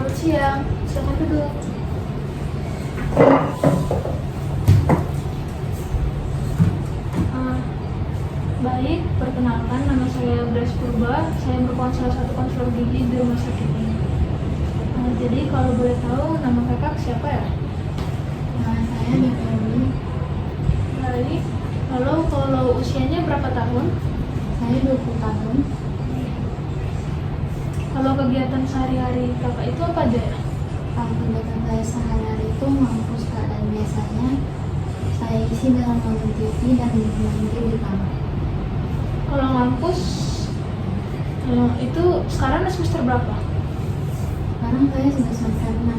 Selamat siang, silakan duduk. Ah, Baik, perkenalkan nama saya Grace Purba. Saya merupakan salah satu konselor gigi di rumah sakit ini. Jadi kalau boleh tahu nama kakak siapa ya? Nama saya Devi. Baik, lalu kalau usianya berapa tahun? Saya 20 tahun. Kalau kegiatan sehari-hari kakak itu apa aja ya? Kalau kegiatan saya sehari-hari itu mampus Kak, dan biasanya saya isi dengan nonton TV dan main game di kamar. Kalau ngampus, itu sekarang semester berapa? Sekarang saya sudah semester 6.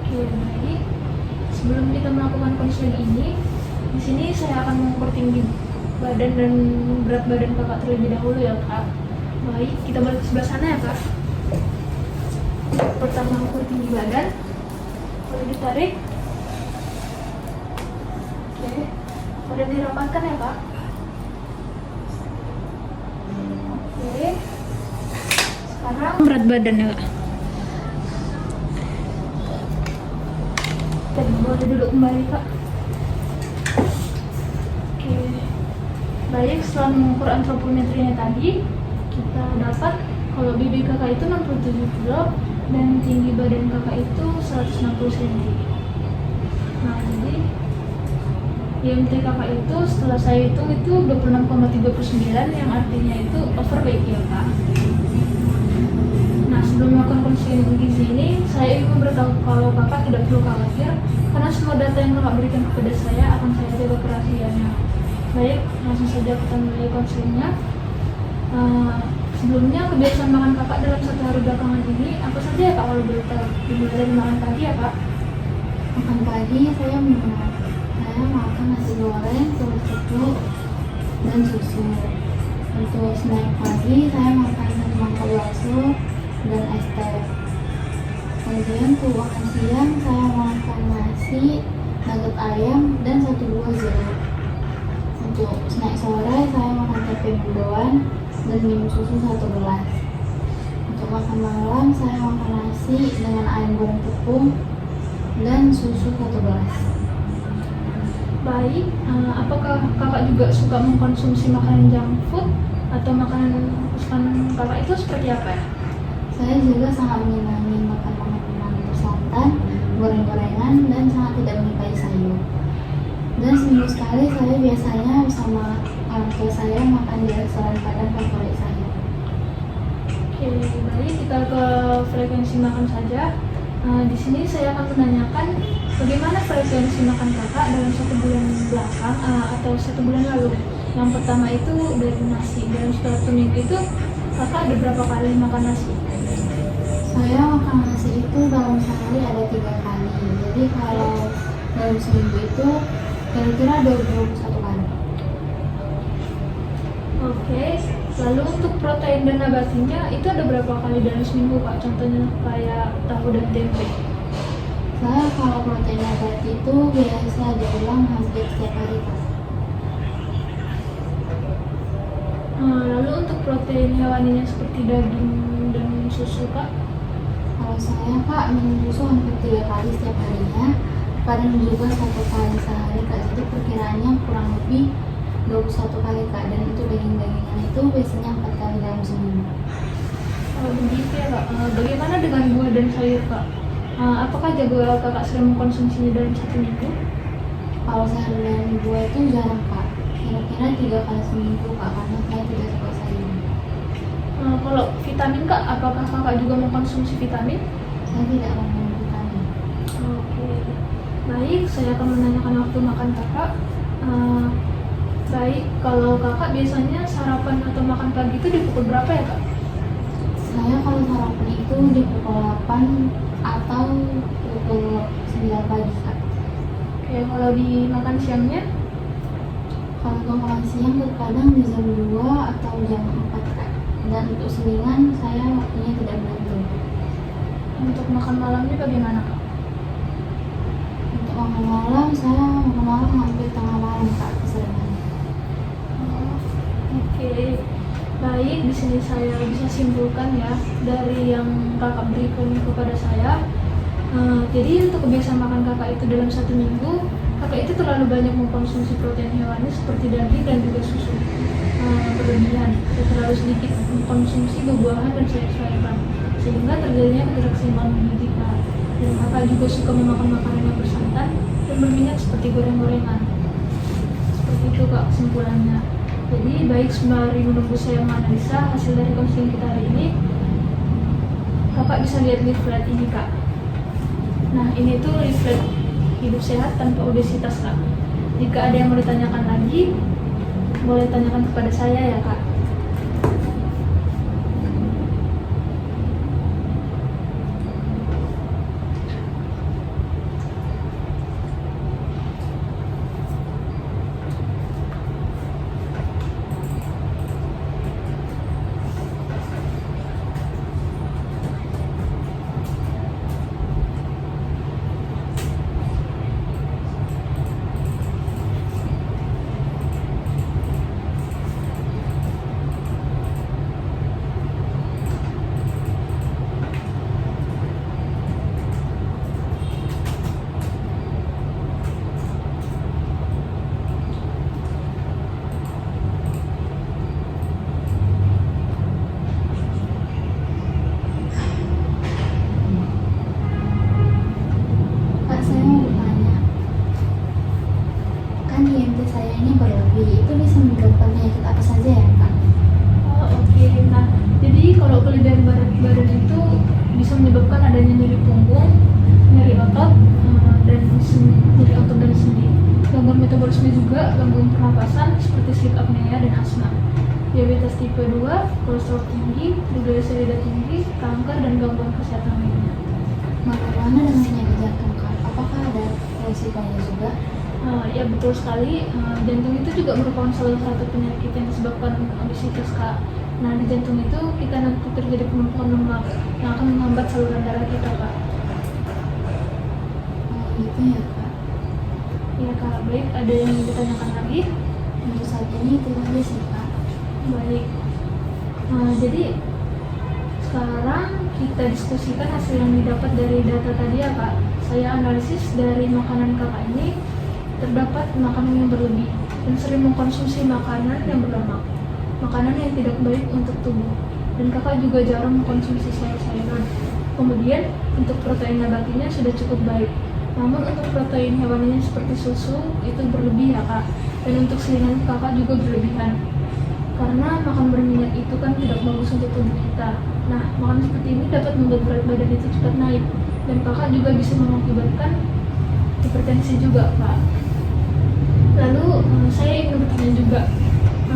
Oke, baik. Sebelum kita melakukan konseling ini, di sini saya akan mengukur tinggi badan dan berat badan kakak terlebih dahulu ya kak. Baik, kita balik ke sebelah sana ya kak. Pertama ukur tinggi badan, boleh ditarik. Oke, badan dirapatkan ya kak. Oke, sekarang berat badan ya kak. Dan boleh duduk kembali kak. Oke, baik, setelah mengukur antropometrinya tadi, kita dapat kalau BB kakak itu 67 kilo dan tinggi badan kakak itu 160 cm. Nah, jadi IMT kakak itu setelah saya hitung itu 26,39, yang artinya itu overweight ya kak. Nah, sebelum melakukan konseling gizi ini, saya ingin memberitahu kalau kakak tidak perlu khawatir karena semua data yang kakak berikan kepada saya akan saya jaga kerahasiaannya. Baik, langsung saja kita mulai konselingnya. Sebelumnya kebiasaan makan kakak dalam satu hari belakangan ini apa saja ya kak, kalau boleh tahu? Dimulai dari makan pagi ya kak. Makan pagi saya makan nasi goreng, telur ceplok, dan susu. Untuk snack pagi saya makan 1 mangkok bakso dan es teh. Kemudian untuk makan siang saya makan nasi, nugget ayam, dan 1 buah jeruk. Untuk snack sore saya makan tempe mendoan dan minum susu 1 gelas. Untuk makan malam saya makan nasi dengan ayam goreng tepung dan susu 1 gelas. Baik, apakah kakak juga suka mengkonsumsi makanan junk food atau makanan kesukaan kakak itu seperti apa ya? Saya juga sangat menyenangi makan makanan bersantan, goreng-gorengan, dan sangat tidak menyukai sayur. Dan seminggu sekali saya biasanya bersama orang tua saya makan di restoran Padang favorit saya. Oke, baik, kita ke frekuensi makan saja. Di sini saya akan menanyakan bagaimana frekuensi makan kakak dalam 1 bulan belakang atau 1 bulan lalu. Yang pertama itu dari nasi. Dalam 1 minggu itu kakak ada berapa kali makan nasi? Saya makan nasi itu dalam sehari ada 3 kali. Jadi kalau dalam seminggu itu kira-kira 21 kali. Oke, lalu untuk protein dan nabatinya itu ada berapa kali dalam seminggu kak? Contohnya kayak tahu dan tempe. Saya kalau protein nabati itu biasa diulang hampir setiap hari, Kak. Lalu untuk protein hewaninya seperti daging dan susu kak? Kalau saya, Kak, minum susu hampir 3 kali setiap harinya. Kadang juga 1 kali sehari, Kak. Jadi perkiraannya kurang lebih 21 kali, Kak. Dan itu daging-dagingan itu biasanya 4 kali dalam seminggu. Begitu ya kak. Bagaimana dengan buah dan sayur kak? Apakah jadwal kakak sering mengkonsumsinya dalam 1 minggu? Kalau sayur dan buah itu jarang, Kak. Kira-kira 3 kali seminggu, Kak, karena saya tidak suka sayur. Kalau vitamin kak, apakah kakak juga mengkonsumsi vitamin? Saya tidak minum vitamin. Oke, baik, saya akan menanyakan waktu makan kakak. Baik, kalau kakak biasanya sarapan atau makan pagi itu di pukul berapa ya kak? Saya kalau sarapan itu di pukul 8 atau pukul 9 pagi, Kak. Oke, kalau di makan siangnya? Kalau untuk makan siang terkadang di jam 2 atau jam 4, Kak. Dan untuk selingan saya waktunya tidak menentu. Untuk makan malamnya bagaimana kak? Untuk makan malam saya makan malam hampir tengah malam, Kak, keseringan. Oke, Baik, di sini saya bisa simpulkan ya dari yang kakak berikan kepada saya. Jadi untuk kebiasaan makan kakak itu dalam 1 minggu, kakak itu terlalu banyak mengkonsumsi protein hewani seperti daging dan juga susu berlebihan, dan terlalu sedikit mengkonsumsi buah-buahan dan sayur-sayuran, sehingga terjadinya ketidakseimbangan gizi kak. Dan kakak juga suka memakan makanan yang bersantan dan berminyak seperti goreng-gorengan. Seperti itu kak kesimpulannya. Jadi baik sembari menunggu saya menganalisa hasil dari konseling kita hari ini, kakak bisa lihat leaflet ini kak. Nah ini tuh leaflet hidup sehat tanpa obesitas kak. Jika ada yang mau ditanyakan lagi, boleh tanyakan kepada saya ya kak. Kak, saya mau bertanya, kan IMT saya ini berlebih, itu bisa menyebabkan penyakit apa saja ya kak? Oh, oke. Nah, jadi kalau kelebihan berat badan itu bisa menyebabkan adanya nyeri punggung, nyeri otot, nyeri otot dan sendi, gangguan metabolisme juga, gangguan pernapasan seperti sleep apnea dan asma, diabetes tipe 2, kolesterol tinggi, triglycerida tinggi, kanker, dan gangguan kesehatan lainnya. Bagaimana dengan penyakit jantung kak? Apakah ada resikonya juga? Ya betul sekali, jantung itu juga merupakan salah satu penyakit yang disebabkan obesitas kak. Nah di jantung itu kita nanti terjadi penumpukan lemak yang akan menghambat saluran darah kita kak. Oh gitu ya kak. Ya kak, baik, ada yang ingin ditanyakan lagi? Untuk saat ini itu aja sih kak. Baik, jadi sekarang kita diskusikan hasil yang didapat dari data tadi ya kak. Saya analisis dari makanan kakak ini, terdapat makanan yang berlebih dan sering mengkonsumsi makanan yang berlemak, makanan yang tidak baik untuk tubuh, dan kakak juga jarang mengkonsumsi sayur-sayuran. Kemudian untuk protein nabatinya sudah cukup baik, namun untuk protein hewaninya seperti susu itu berlebih ya kak, dan untuk selingan kakak juga berlebihan. Karena makan berminyak itu kan tidak bagus untuk tubuh kita. Nah, makan seperti ini dapat membuat berat badan itu cepat naik, dan kakak juga bisa mengakibatkan hipertensi juga kak. Lalu saya ingin bertanya juga,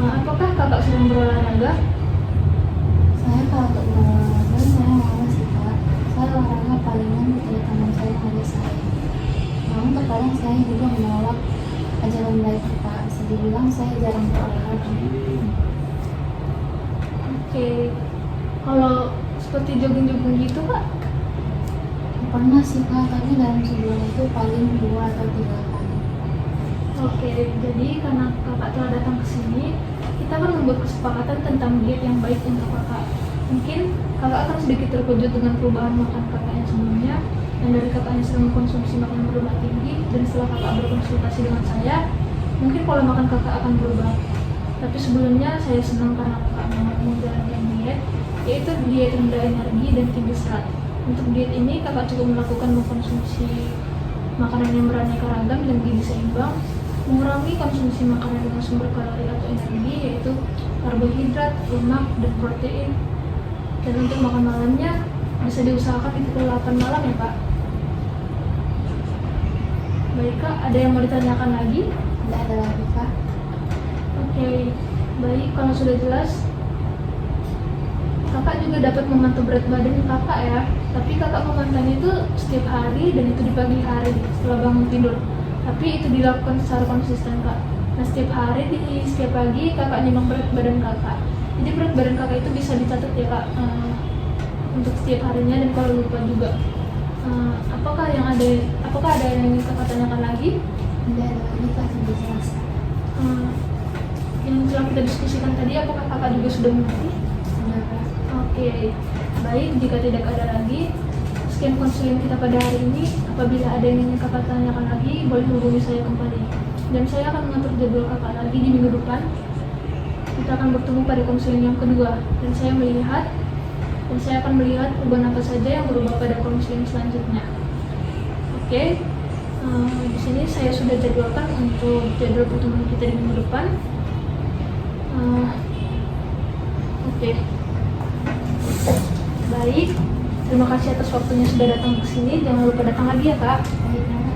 apakah kakak sedang berolahraga? Saya kalau untuk berolahraga saya malas sih kak. Saya olahraga palingan ketika teman saya ngajak saya. Namun terkadang saya juga menolak ajaran baik kak. Bisa dibilang saya jarang berolahraga. Oke, kalau seperti jogging-jogging gitu kak? Pernah sih kak, tapi dalam sebulan itu paling 2 atau 3 kali. Oke, jadi karena kakak telah datang ke sini, kita akan membuat kesepakatan tentang diet yang baik untuk kakak. Mungkin kakak akan sedikit terkejut dengan perubahan makan kakak yang sebelumnya, dan dari kakak yang sering mengkonsumsi makanan berlemak tinggi, dan setelah kakak berkonsultasi dengan saya, mungkin pola makan kakak akan berubah. Tapi sebelumnya saya senang karena kakak mau menjalankan diet, yaitu diet rendah energi dan tinggi serat. Untuk diet ini kakak cukup melakukan mengkonsumsi makanan yang beraneka ragam dan gizi seimbang, mengurangi konsumsi makanan dengan sumber kalori atau energi yaitu karbohidrat, lemak, dan protein. Dan untuk makan malamnya bisa diusahakan di pukul 8 malam ya kak. Baik kak, ada yang mau ditanyakan lagi? Tidak ada lagi kak. Oke, baik, kalau sudah jelas kakak juga dapat memantau berat badan kakak ya. Tapi kakak memantaunya itu setiap hari dan itu di pagi hari setelah bangun tidur. Tapi itu dilakukan secara konsisten kak. Nah setiap hari di setiap pagi kakak nimbang berat badan kakak. Jadi berat badan kakak itu bisa dicatat ya kak, untuk setiap harinya, dan kalau lupa juga. Apakah ada yang ingin kakak tanyakan lagi? Tidak ada lagi kak, sudah jelas. yang telah kita diskusikan tadi, apakah kakak juga sudah mengerti? Sudah, Kak. Oke, baik. Jika tidak ada lagi, sekian konseling kita pada hari ini. Apabila ada yang ingin kakak tanyakan lagi, boleh hubungi saya kembali. Dan saya akan mengatur jadwal kakak lagi di minggu depan. Kita akan bertemu pada konseling yang kedua. Dan saya akan melihat perubahan apa saja yang berubah pada konseling selanjutnya. Oke, di sini saya sudah jadwalkan untuk jadwal pertemuan kita di minggu depan. Oke. Baik, terima kasih atas waktunya sudah datang ke sini. Jangan lupa datang lagi ya, Kak. Baik, Kak.